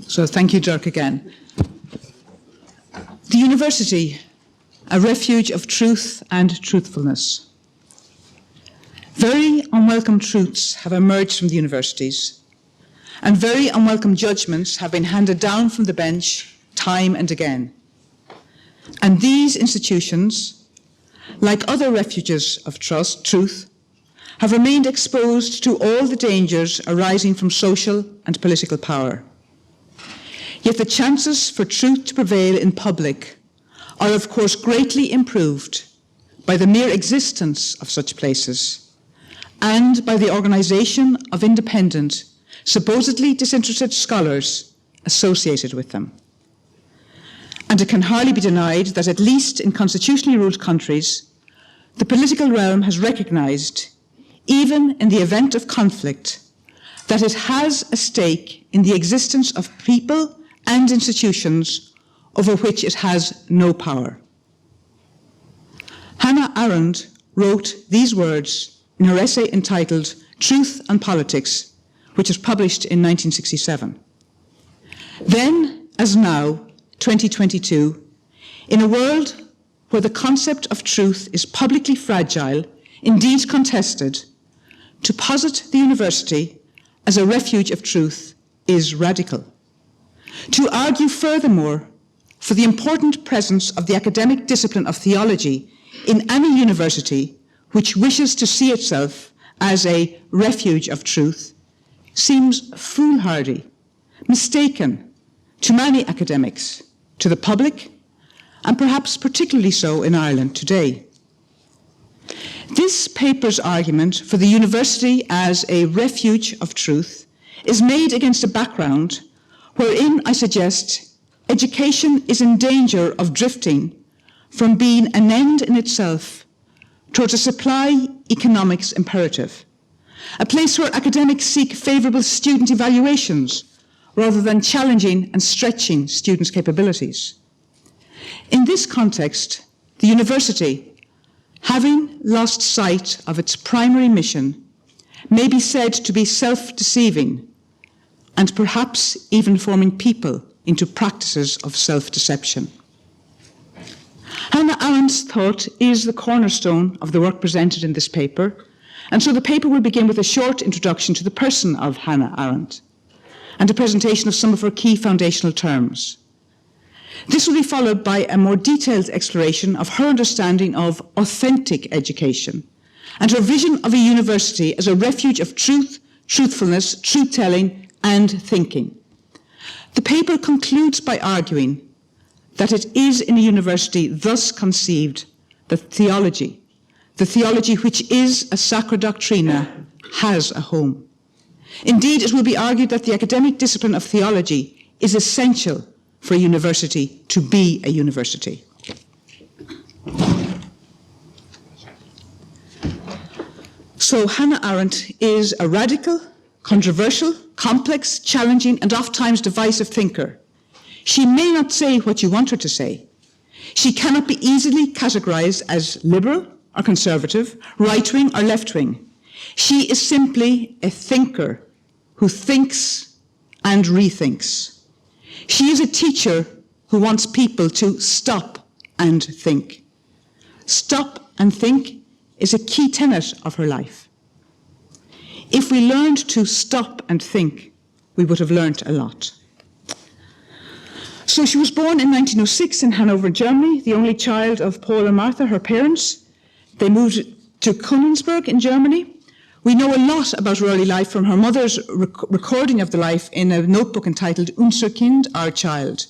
So thank you, Dirk, again. The university, a refuge of truth and truthfulness. Very unwelcome truths have emerged from the universities, and very unwelcome judgments have been handed down from the bench time and again. And these institutions, like other refuges of truth, have remained exposed to all the dangers arising from social and political power. Yet the chances for truth to prevail in public are, of course, greatly improved by the mere existence of such places and by the organisation of independent, supposedly disinterested scholars associated with them. And it can hardly be denied that, at least in constitutionally ruled countries, the political realm has recognised, even in the event of conflict, that it has a stake in the existence of people and institutions over which it has no power. Hannah Arendt wrote these words in her essay entitled Truth and Politics, which was published in 1967. Then, as now, 2022, in a world where the concept of truth is publicly fragile, indeed contested, to posit the university as a refuge of truth is radical. To argue furthermore for the important presence of the academic discipline of theology in any university which wishes to see itself as a refuge of truth seems foolhardy, mistaken to many academics, to the public, and perhaps particularly so in Ireland today. This paper's argument for the university as a refuge of truth is made against a background wherein, I suggest, education is in danger of drifting from being an end in itself towards a supply economics imperative, a place where academics seek favourable student evaluations rather than challenging and stretching students' capabilities. In this context, the university, having lost sight of its primary mission, may be said to be self-deceiving and perhaps even forming people into practices of self-deception. Hannah Arendt's thought is the cornerstone of the work presented in this paper, and so the paper will begin with a short introduction to the person of Hannah Arendt and a presentation of some of her key foundational terms. This will be followed by a more detailed exploration of her understanding of authentic education and her vision of a university as a refuge of truth, truthfulness, truth-telling, and thinking. The paper concludes by arguing that it is in a university thus conceived that theology, the theology which is a sacra doctrina, has a home. Indeed, it will be argued that the academic discipline of theology is essential for a university to be a university. So Hannah Arendt is a radical, controversial, complex, challenging, and oft-times divisive thinker. She may not say what you want her to say. She cannot be easily categorized as liberal or conservative, right-wing or left-wing. She is simply a thinker who thinks and rethinks. She is a teacher who wants people to stop and think. Stop and think is a key tenet of her life. If we learned to stop and think, we would have learned a lot. So she was born in 1906 in Hanover, Germany, the only child of Paul and Martha, her parents. They moved to Königsberg in Germany. We know a lot about her early life from her mother's recording of the life in a notebook entitled Unser Kind, Our Child.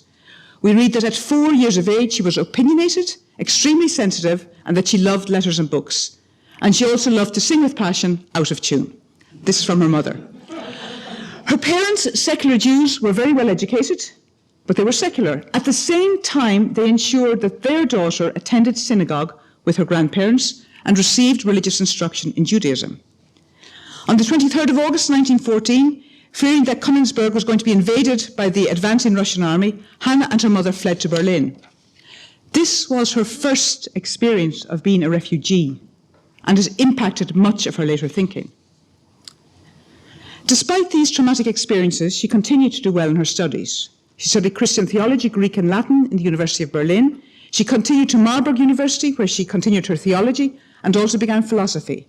We read that at 4 years of age she was opinionated, extremely sensitive, and that she loved letters and books. And she also loved to sing with passion, out of tune. This is from her mother. Her parents, secular Jews, were very well educated, but they were secular. At the same time, they ensured that their daughter attended synagogue with her grandparents and received religious instruction in Judaism. On the 23rd of August 1914, fearing that Königsberg was going to be invaded by the advancing Russian army, Hannah and her mother fled to Berlin. This was her first experience of being a refugee and has impacted much of her later thinking. Despite these traumatic experiences, she continued to do well in her studies. She studied Christian theology, Greek and Latin in the University of Berlin. She continued to Marburg University, where she continued her theology and also began philosophy.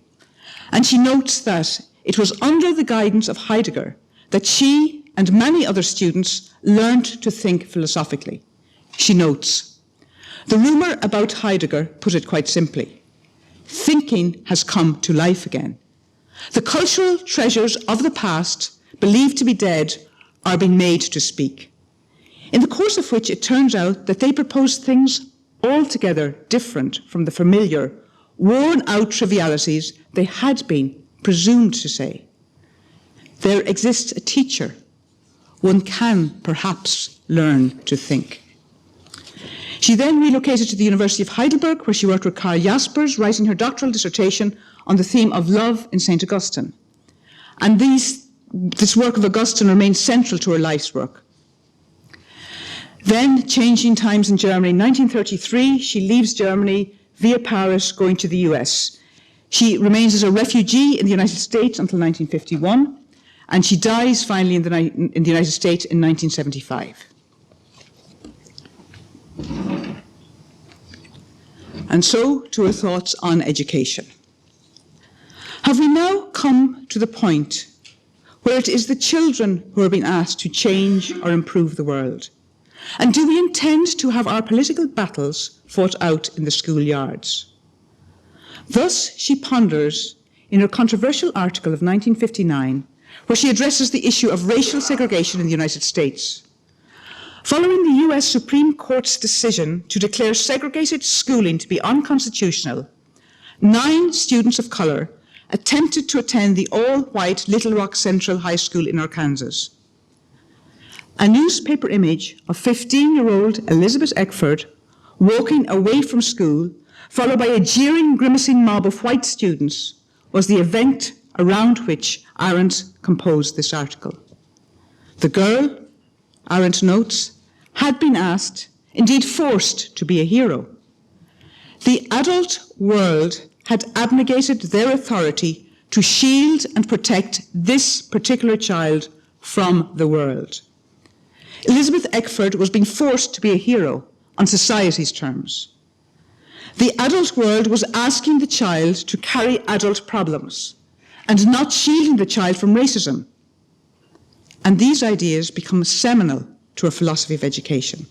And she notes that it was under the guidance of Heidegger that she and many other students learned to think philosophically. She notes, "The rumor about Heidegger put it quite simply. Thinking has come to life again. The cultural treasures of the past, believed to be dead, are being made to speak. In the course of which it turns out that they propose things altogether different from the familiar, worn-out trivialities they had been presumed to say. There exists a teacher. One can perhaps learn to think." She then relocated to the University of Heidelberg, where she worked with Karl Jaspers, writing her doctoral dissertation on the theme of love in St. Augustine. And this work of Augustine remains central to her life's work. Then, changing times in Germany, in 1933, she leaves Germany via Paris, going to the US. She remains as a refugee in the United States until 1951, and she dies finally in the United States in 1975. And so, to her thoughts on education. Have we now come to the point where it is the children who are being asked to change or improve the world? And do we intend to have our political battles fought out in the schoolyards? Thus, she ponders in her controversial article of 1959, where she addresses the issue of racial segregation in the United States. Following the US Supreme Court's decision to declare segregated schooling to be unconstitutional, 9 students of color attempted to attend the all-white Little Rock Central High School in Arkansas. A newspaper image of 15-year-old Elizabeth Eckford walking away from school, followed by a jeering, grimacing mob of white students, was the event around which Arendt composed this article. The girl, Arendt notes, had been asked, indeed forced, to be a hero. The adult world had abnegated their authority to shield and protect this particular child from the world. Elizabeth Eckford was being forced to be a hero on society's terms. The adult world was asking the child to carry adult problems and not shielding the child from racism. And these ideas become seminal to her philosophy of education.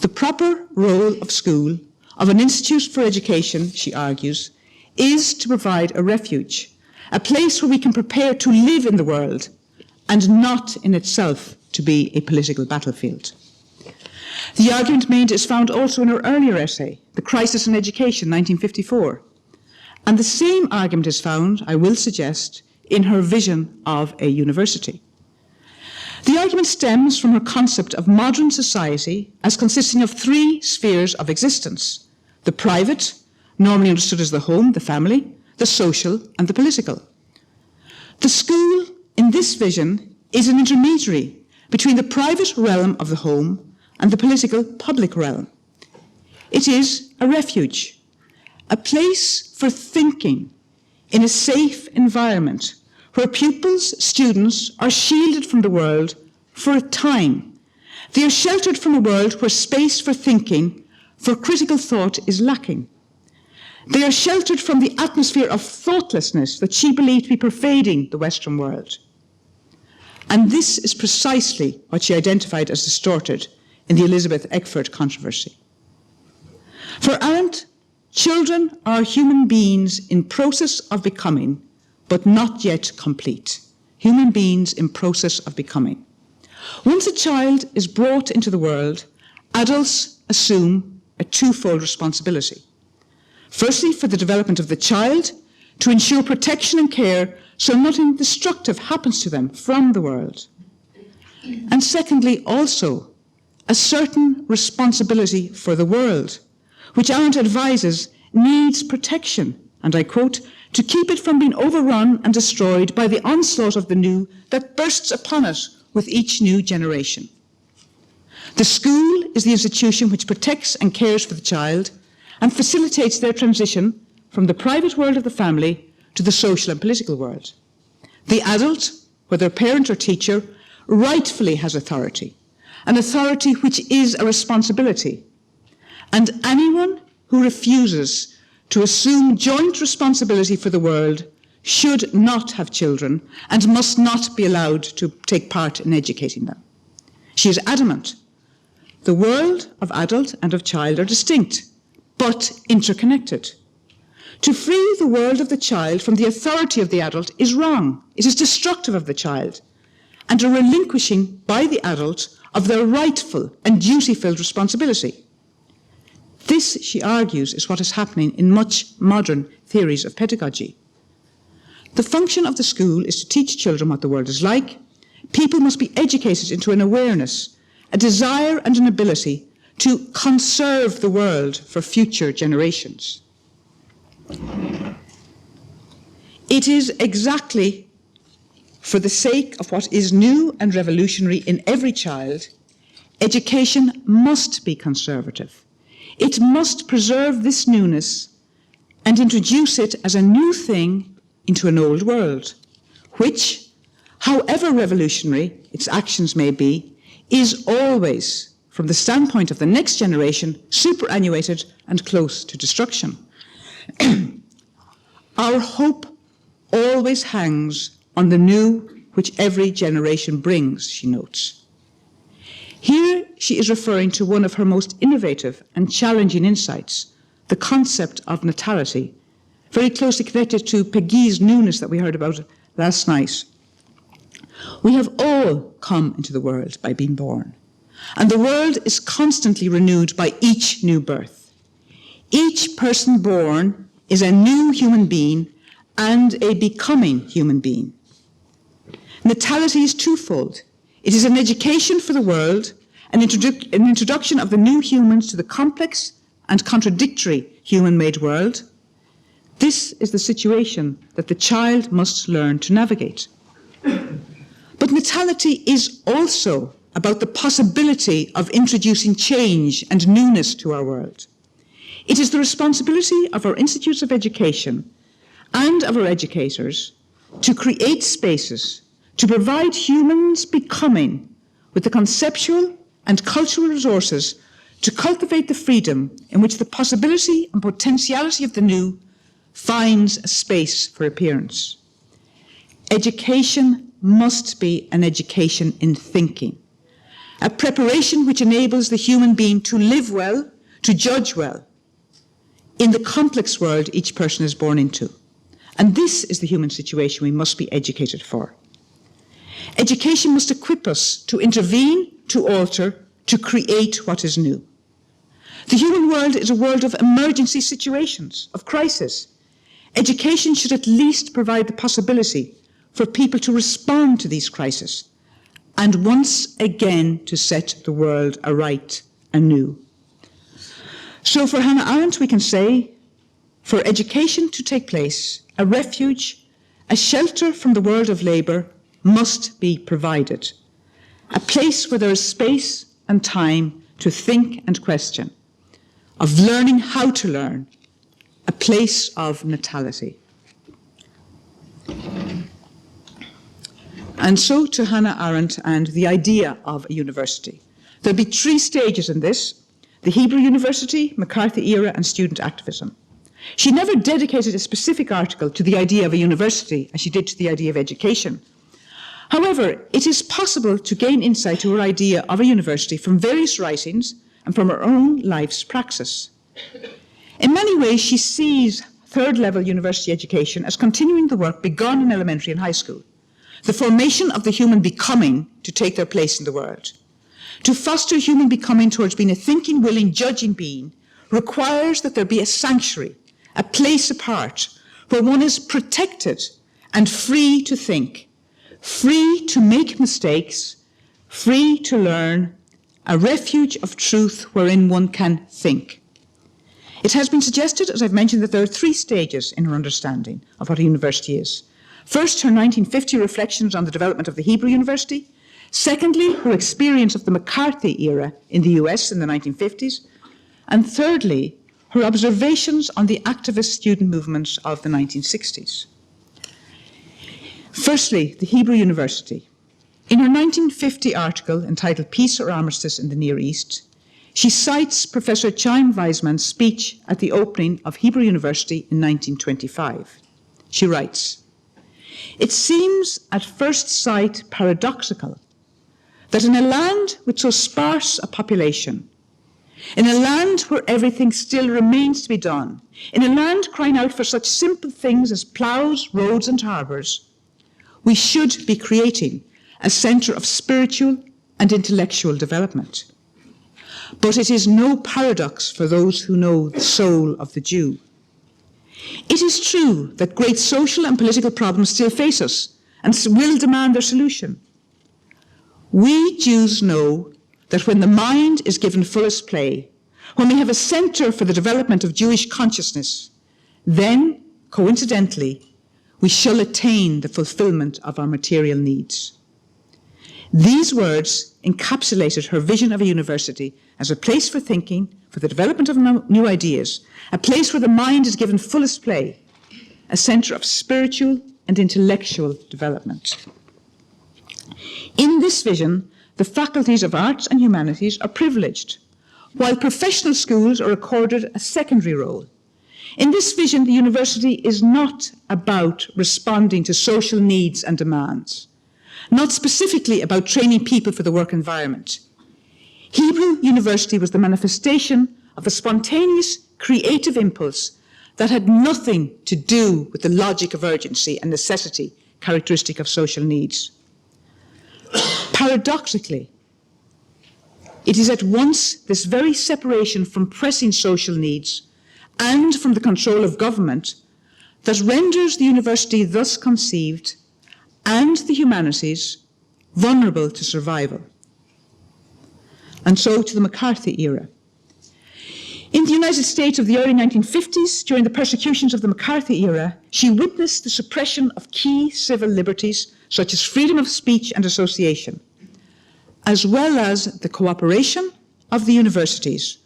The proper role of school, of an institute for education, she argues, is to provide a refuge, a place where we can prepare to live in the world and not in itself to be a political battlefield. The argument made is found also in her earlier essay, The Crisis in Education, 1954. And the same argument is found, I will suggest, in her vision of a university. The argument stems from her concept of modern society as consisting of 3 spheres of existence: the private, normally understood as the home, the family, the social, and the political. The school, in this vision, is an intermediary between the private realm of the home and the political public realm. It is a refuge, a place for thinking in a safe environment where pupils, students, are shielded from the world for a time. They are sheltered from a world where space for thinking, for critical thought, is lacking. They are sheltered from the atmosphere of thoughtlessness that she believed to be pervading the Western world. And this is precisely what she identified as distorted in the Elizabeth Eckford controversy. For Arendt, children are human beings in process of becoming, but not yet complete. Human beings in process of becoming. Once a child is brought into the world, adults assume a twofold responsibility. Firstly, for the development of the child, to ensure protection and care so nothing destructive happens to them from the world. And secondly, also, a certain responsibility for the world, which Arendt advises needs protection, and I quote, to keep it from being overrun and destroyed by the onslaught of the new that bursts upon it with each new generation. The school is the institution which protects and cares for the child and facilitates their transition from the private world of the family to the social and political world. The adult, whether parent or teacher, rightfully has authority, an authority which is a responsibility. And anyone who refuses to assume joint responsibility for the world should not have children and must not be allowed to take part in educating them. She is adamant. The world of adult and of child are distinct, but interconnected. To free the world of the child from the authority of the adult is wrong. It is destructive of the child, and a relinquishing by the adult of their rightful and duty-filled responsibility. This, she argues, is what is happening in much modern theories of pedagogy. The function of the school is to teach children what the world is like. People must be educated into an awareness, a desire and an ability to conserve the world for future generations. It is exactly for the sake of what is new and revolutionary in every child, education must be conservative. It must preserve this newness and introduce it as a new thing into an old world, which, however revolutionary its actions may be, is always, from the standpoint of the next generation, superannuated and close to destruction. Our hope always hangs on the new which every generation brings, she notes. Here she is referring to one of her most innovative and challenging insights, the concept of natality, very closely connected to Pegui's newness that we heard about last night. We have all come into the world by being born, and the world is constantly renewed by each new birth. Each person born is a new human being and a becoming human being. Natality is twofold. It is an education for the world, an introduction of the new humans to the complex and contradictory human-made world. This is the situation that the child must learn to navigate. But natality is also about the possibility of introducing change and newness to our world. It is the responsibility of our institutes of education and of our educators to create spaces to provide humans becoming with the conceptual and cultural resources to cultivate the freedom in which the possibility and potentiality of the new finds a space for appearance. Education must be an education in thinking, a preparation which enables the human being to live well, to judge well, in the complex world each person is born into. And this is the human situation we must be educated for. Education must equip us to intervene, to alter, to create what is new. The human world is a world of emergency situations, of crisis. Education should at least provide the possibility for people to respond to these crises and once again to set the world aright anew. So for Hannah Arendt, we can say, for education to take place, a refuge, a shelter from the world of labour must be provided, a place where there is space and time to think and question, of learning how to learn, a place of natality. And so to Hannah Arendt and the idea of a university. There'll be 3 stages in this: the Hebrew University, McCarthy era, and student activism. She never dedicated a specific article to the idea of a university as she did to the idea of education. However, it is possible to gain insight to her idea of a university from various writings and from her own life's praxis. In many ways, she sees third-level university education as continuing the work begun in elementary and high school, the formation of the human becoming to take their place in the world. To foster human becoming towards being a thinking, willing, judging being requires that there be a sanctuary, a place apart, where one is protected and free to think, free to make mistakes, free to learn, a refuge of truth wherein one can think. It has been suggested, as I've mentioned, that there are 3 stages in her understanding of what a university is. First, her 1950 reflections on the development of the Hebrew University. Secondly, her experience of the McCarthy era in the US in the 1950s. And thirdly, her observations on the activist student movements of the 1960s. Firstly, the Hebrew University. In her 1950 article entitled Peace or Armistice in the Near East, she cites Professor Chaim Weizmann's speech at the opening of Hebrew University in 1925. She writes, "It seems at first sight paradoxical that in a land with so sparse a population, in a land where everything still remains to be done, in a land crying out for such simple things as ploughs, roads, and harbours, we should be creating a centre of spiritual and intellectual development. But it is no paradox for those who know the soul of the Jew. It is true that great social and political problems still face us and will demand their solution. We Jews know that when the mind is given fullest play, when we have a centre for the development of Jewish consciousness, then, coincidentally, we shall attain the fulfilment of our material needs." These words encapsulated her vision of a university as a place for thinking, for the development of new ideas, a place where the mind is given fullest play, a centre of spiritual and intellectual development. In this vision, the faculties of arts and humanities are privileged, while professional schools are accorded a secondary role. In this vision, the university is not about responding to social needs and demands, not specifically about training people for the work environment. Hebrew University was the manifestation of a spontaneous, creative impulse that had nothing to do with the logic of urgency and necessity characteristic of social needs. Paradoxically, it is at once this very separation from pressing social needs and from the control of government that renders the university thus conceived and the humanities vulnerable to survival. And so to the McCarthy era. In the United States of the early 1950s, during the persecutions of the McCarthy era, she witnessed the suppression of key civil liberties such as freedom of speech and association, as well as the cooperation of the universities,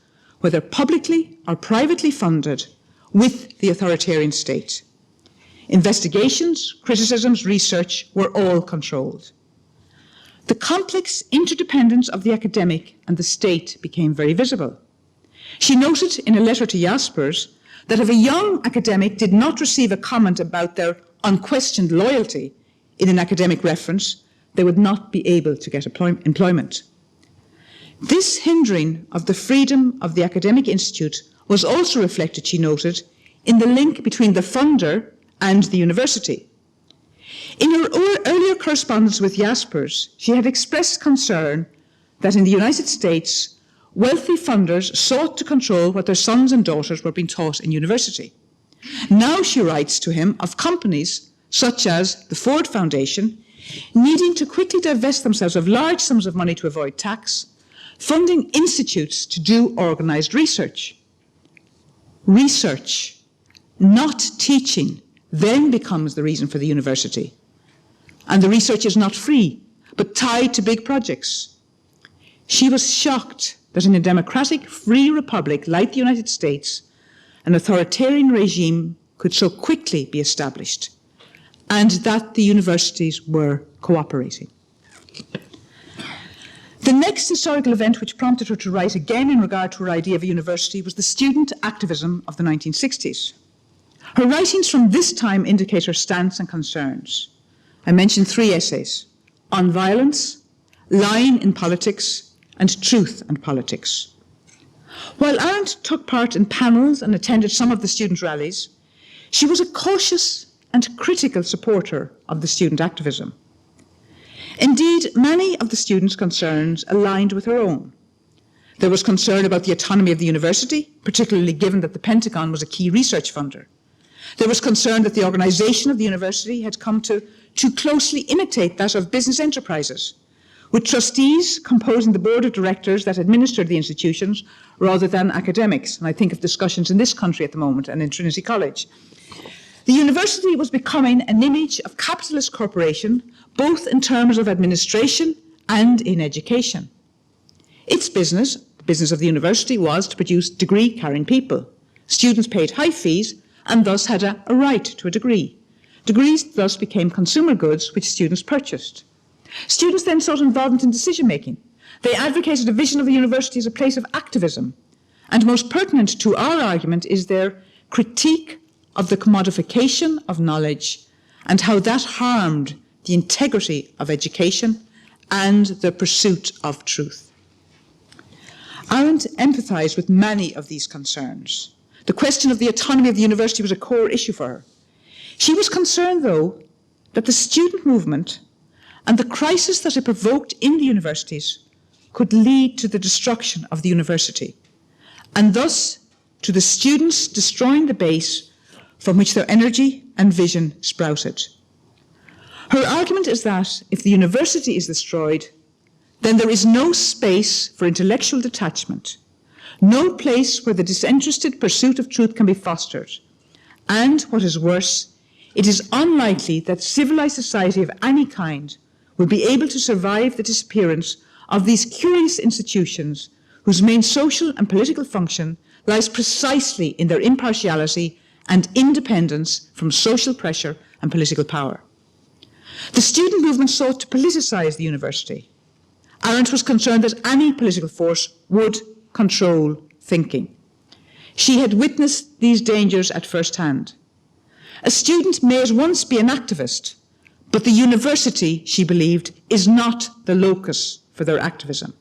whether publicly or privately funded, with the authoritarian state. Investigations, criticisms, research were all controlled. The complex interdependence of the academic and the state became very visible. She noted in a letter to Jaspers that if a young academic did not receive a comment about their unquestioned loyalty in an academic reference, they would not be able to get employment. This hindering of the freedom of the academic institute was also reflected, she noted, in the link between the funder and the university. In her earlier correspondence with Jaspers, she had expressed concern that in the United States, wealthy funders sought to control what their sons and daughters were being taught in university. Now she writes to him of companies such as the Ford Foundation needing to quickly divest themselves of large sums of money to avoid tax, funding institutes to do organised research. Research, not teaching, then becomes the reason for the university. And the research is not free, but tied to big projects. She was shocked that in a democratic, free republic like the United States, an authoritarian regime could so quickly be established, and that the universities were cooperating. The next historical event which prompted her to write again in regard to her idea of a university was the student activism of the 1960s. Her writings from this time indicate her stance and concerns. I mentioned 3 essays: On Violence, Lying in Politics, and Truth and Politics. While Arendt took part in panels and attended some of the student rallies, she was a cautious and critical supporter of the student activism. Indeed, many of the students' concerns aligned with her own. There was concern about the autonomy of the university, particularly given that the Pentagon was a key research funder. There was concern that the organisation of the university had come to too closely imitate that of business enterprises, with trustees composing the board of directors that administered the institutions rather than academics. And I think of discussions in this country at the moment and in Trinity College. The university was becoming an image of capitalist corporation, both in terms of administration and in education. Its business, the business of the university, was to produce degree-carrying people. Students paid high fees and thus had a right to a degree. Degrees thus became consumer goods which students purchased. Students then sought involvement in decision-making. They advocated a vision of the university as a place of activism. And most pertinent to our argument is their critique of the commodification of knowledge and how that harmed the integrity of education and the pursuit of truth. Arendt empathized with many of these concerns. The question of the autonomy of the university was a core issue for her. She was concerned, though, that the student movement and the crisis that it provoked in the universities could lead to the destruction of the university, and thus to the students destroying the base from which their energy and vision sprouted. Her argument is that if the university is destroyed, then there is no space for intellectual detachment, no place where the disinterested pursuit of truth can be fostered, and, what is worse, it is unlikely that civilized society of any kind will be able to survive the disappearance of these curious institutions whose main social and political function lies precisely in their impartiality and independence from social pressure and political power. The student movement sought to politicize the university. Arendt was concerned that any political force would control thinking. She had witnessed these dangers at first hand. A student may at once be an activist, but the university, she believed, is not the locus for their activism.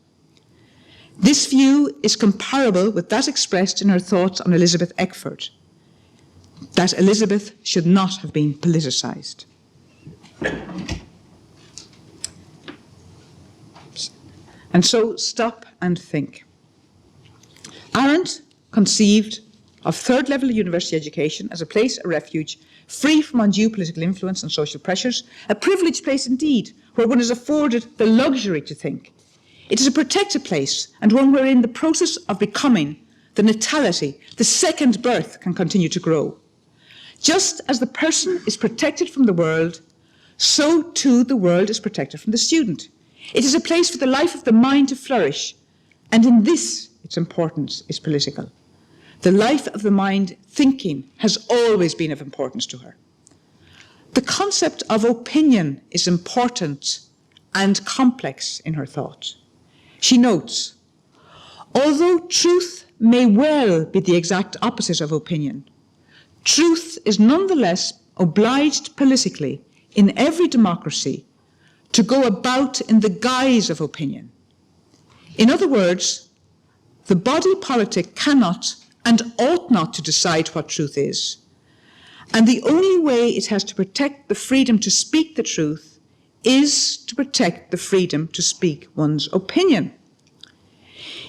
This view is comparable with that expressed in her thoughts on Elizabeth Eckford, that Elizabeth should not have been politicized. And so, stop and think. Arendt conceived of third-level university education as a place, a refuge, free from undue political influence and social pressures, a privileged place indeed, where one is afforded the luxury to think. It is a protected place, and one wherein the process of becoming, the natality, the second birth, can continue to grow. Just as the person is protected from the world, so too the world is protected from the student. It is a place for the life of the mind to flourish, and in this its importance is political. The life of the mind thinking has always been of importance to her. The concept of opinion is important and complex in her thought. She notes, although truth may well be the exact opposite of opinion, truth is nonetheless obliged politically in every democracy to go about in the guise of opinion. In other words, the body politic cannot and ought not to decide what truth is. And the only way it has to protect the freedom to speak the truth is to protect the freedom to speak one's opinion.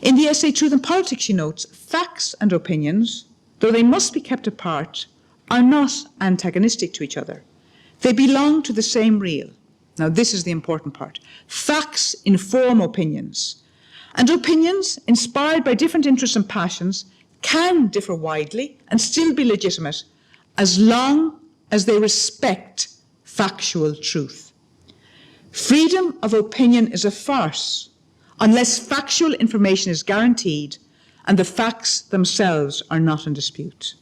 In the essay Truth and Politics, she notes, facts and opinions, though they must be kept apart, are not antagonistic to each other. They belong to the same real. Now, this is the important part. Facts inform opinions, and opinions, inspired by different interests and passions, can differ widely and still be legitimate as long as they respect factual truth. Freedom of opinion is a farce unless factual information is guaranteed and the facts themselves are not in dispute.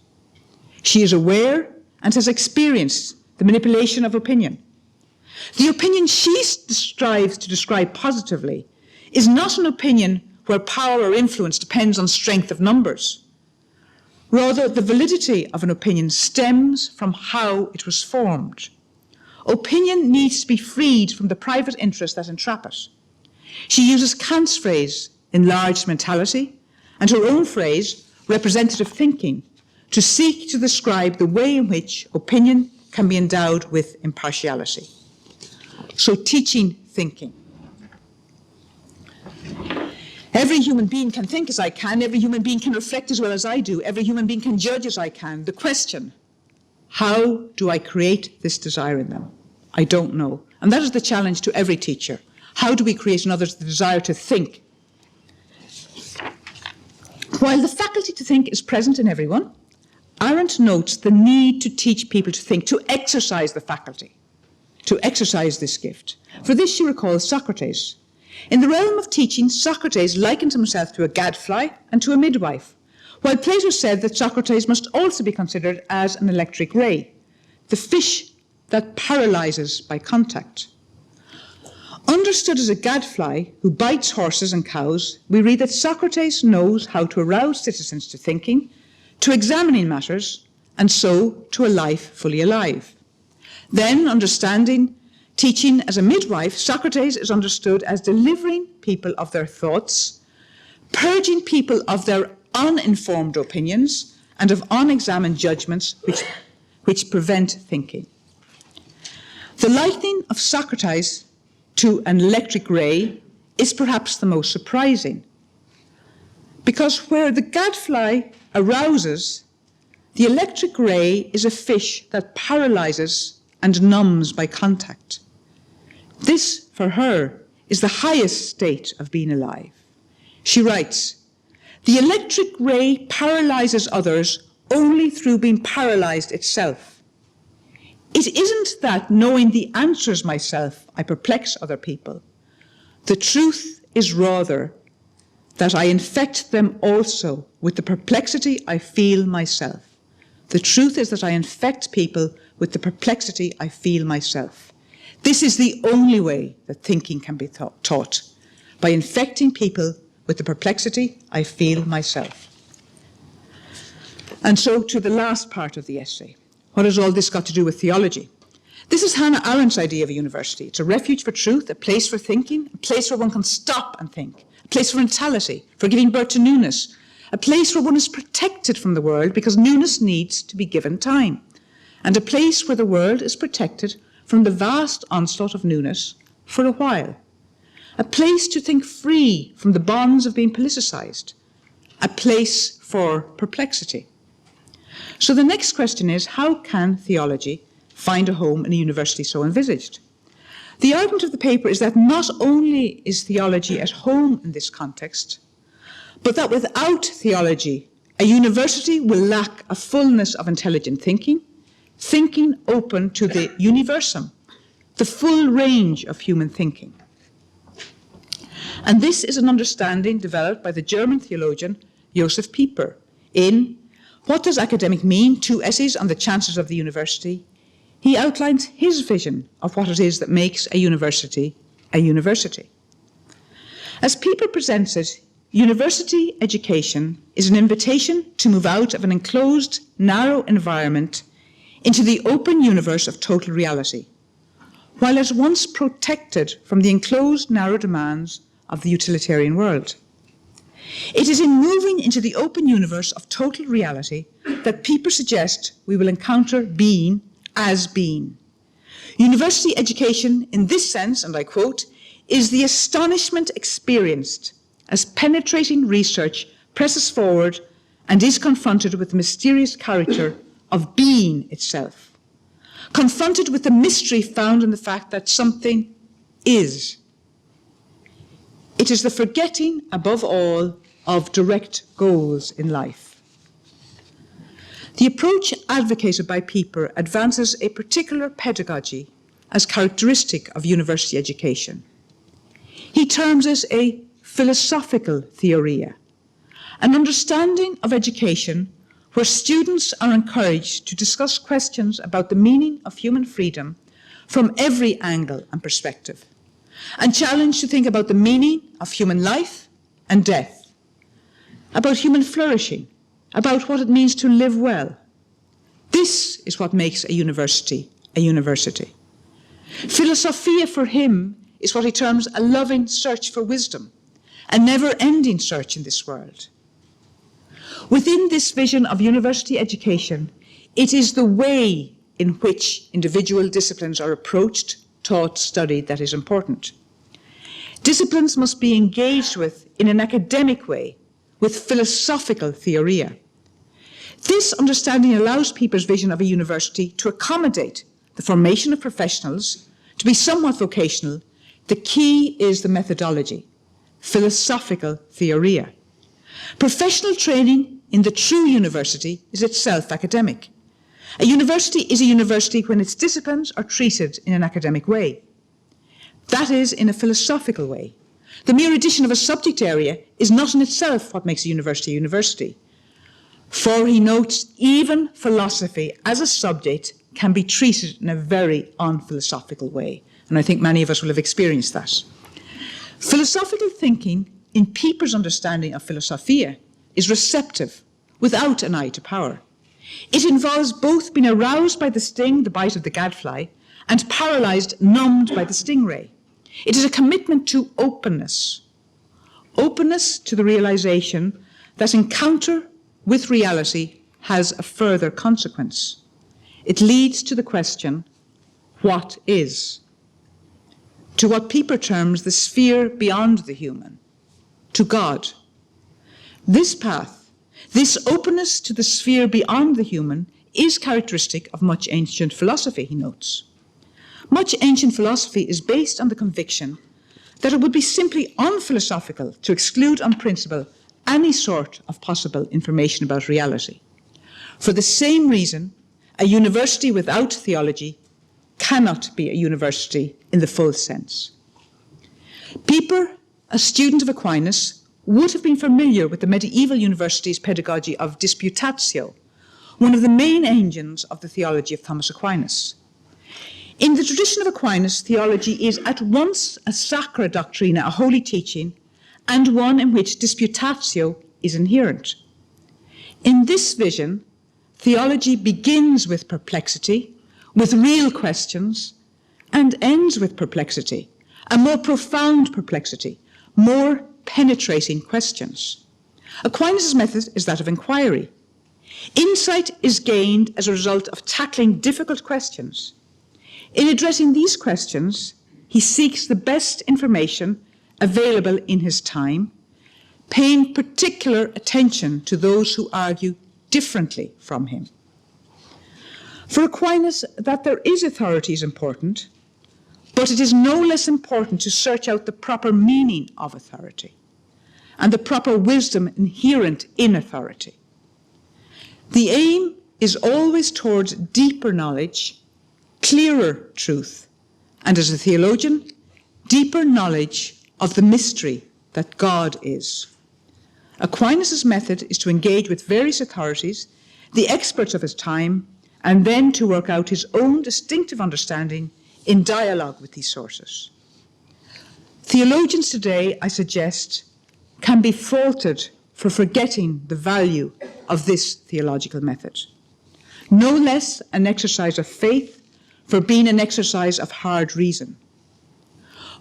She is aware and has experienced the manipulation of opinion. The opinion she strives to describe positively is not an opinion where power or influence depends on strength of numbers. Rather, the validity of an opinion stems from how it was formed. Opinion needs to be freed from the private interests that entrap it. She uses Kant's phrase, enlarged mentality, and her own phrase, representative thinking, to seek to describe the way in which opinion can be endowed with impartiality. So, teaching thinking. Every human being can think as I can. Every human being can reflect as well as I do. Every human being can judge as I can. The question, how do I create this desire in them? I don't know. And that is the challenge to every teacher. How do we create in others the desire to think? While the faculty to think is present in everyone, Arendt notes the need to teach people to think, to exercise the faculty, to exercise this gift. For this she recalls Socrates. In the realm of teaching, Socrates likened himself to a gadfly and to a midwife, while Plato said that Socrates must also be considered as an electric ray. The fish that paralyzes by contact. Understood as a gadfly who bites horses and cows, we read that Socrates knows how to arouse citizens to thinking, to examining matters, and so to a life fully alive. Then, understanding, teaching as a midwife, Socrates is understood as delivering people of their thoughts, purging people of their uninformed opinions and of unexamined judgments which prevent thinking. The likening of Socrates to an electric ray is perhaps the most surprising, because where the gadfly arouses, the electric ray is a fish that paralyzes and numbs by contact. This, for her, is the highest state of being alive. She writes, "The electric ray paralyzes others only through being paralyzed itself. It isn't that knowing the answers myself I perplex other people. The truth is rather that I infect them also with the perplexity I feel myself. The truth is that I infect people with the perplexity I feel myself. This is the only way that thinking can be taught, by infecting people with the perplexity I feel myself." And so to the last part of the essay. What has all this got to do with theology? This is Hannah Arendt's idea of a university. It's a refuge for truth, a place for thinking, a place where one can stop and think, a place for natality, for giving birth to newness, a place where one is protected from the world because newness needs to be given time, and a place where the world is protected from the vast onslaught of newness for a while, a place to think free from the bonds of being politicized, a place for perplexity. So the next question is, how can theology find a home in a university so envisaged? The argument of the paper is that not only is theology at home in this context, but that without theology, a university will lack a fullness of intelligent thinking, thinking open to the universum, the full range of human thinking. And this is an understanding developed by the German theologian Josef Pieper in What Does Academic Mean? 2 essays on the chances of the university. He outlines his vision of what it is that makes a university a university. As Pieper presents it, university education is an invitation to move out of an enclosed, narrow environment into the open universe of total reality, while at once protected from the enclosed, narrow demands of the utilitarian world. It is in moving into the open universe of total reality that Pieper suggests we will encounter being as being. University education, in this sense, and I quote, is the astonishment experienced as penetrating research presses forward and is confronted with the mysterious character of being itself, confronted with the mystery found in the fact that something is. It is the forgetting, above all, of direct goals in life. The approach advocated by Pieper advances a particular pedagogy as characteristic of university education. He terms it a philosophical theoria, an understanding of education where students are encouraged to discuss questions about the meaning of human freedom from every angle and perspective, and challenged to think about the meaning of human life and death, about human flourishing, about what it means to live well. This is what makes a university a university. Philosophia for him is what he terms a loving search for wisdom, a never-ending search in this world. Within this vision of university education, it is the way in which individual disciplines are approached, taught, studied that is important. Disciplines must be engaged with in an academic way, with philosophical theoria. This understanding allows Pieper's vision of a university to accommodate the formation of professionals, to be somewhat vocational. The key is the methodology, philosophical theoria. Professional training in the true university is itself academic. A university is a university when its disciplines are treated in an academic way. That is, in a philosophical way. The mere addition of a subject area is not in itself what makes a university a university. For he notes, even philosophy as a subject can be treated in a very unphilosophical way. And I think many of us will have experienced that. Philosophical thinking, in Pieper's understanding of philosophia, is receptive, without an eye to power. It involves both being aroused by the sting, the bite of the gadfly, and paralyzed, numbed by the stingray. It is a commitment to openness. Openness to the realization that encounter with reality has a further consequence. It leads to the question, what is? To what Pieper terms the sphere beyond the human, to God. This path, this openness to the sphere beyond the human, is characteristic of much ancient philosophy, he notes. Much ancient philosophy is based on the conviction that it would be simply unphilosophical to exclude on principle any sort of possible information about reality. For the same reason, a university without theology cannot be a university in the full sense. Pieper, a student of Aquinas, would have been familiar with the medieval university's pedagogy of disputatio, one of the main engines of the theology of Thomas Aquinas. In the tradition of Aquinas, theology is at once a sacra doctrina, a holy teaching, and one in which disputatio is inherent. In this vision, theology begins with perplexity, with real questions, and ends with perplexity, a more profound perplexity, more penetrating questions. Aquinas' method is that of inquiry. Insight is gained as a result of tackling difficult questions. In addressing these questions, he seeks the best information available in his time, paying particular attention to those who argue differently from him. For Aquinas, that there is authority is important, but it is no less important to search out the proper meaning of authority and the proper wisdom inherent in authority. The aim is always towards deeper knowledge, clearer truth, and as a theologian, deeper knowledge of the mystery that God is. Aquinas' method is to engage with various authorities, the experts of his time, and then to work out his own distinctive understanding in dialogue with these sources. Theologians today, I suggest, can be faulted for forgetting the value of this theological method. No less an exercise of faith for being an exercise of hard reason.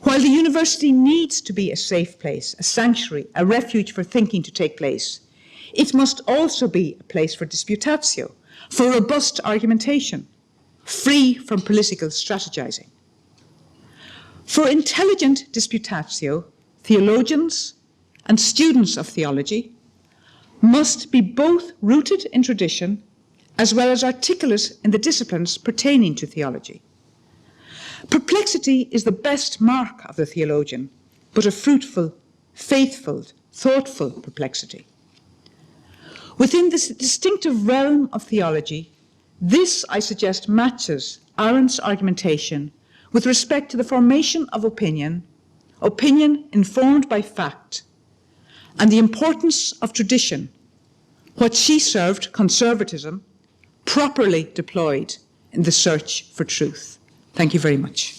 While the university needs to be a safe place, a sanctuary, a refuge for thinking to take place, it must also be a place for disputatio, for robust argumentation, free from political strategizing. For intelligent disputatio, theologians and students of theology must be both rooted in tradition as well as articulate in the disciplines pertaining to theology. Perplexity is the best mark of the theologian, but a fruitful, faithful, thoughtful perplexity. Within this distinctive realm of theology, this, I suggest, matches Arendt's argumentation with respect to the formation of opinion, opinion informed by fact, and the importance of tradition, what she served conservatism, properly deployed in the search for truth. Thank you very much.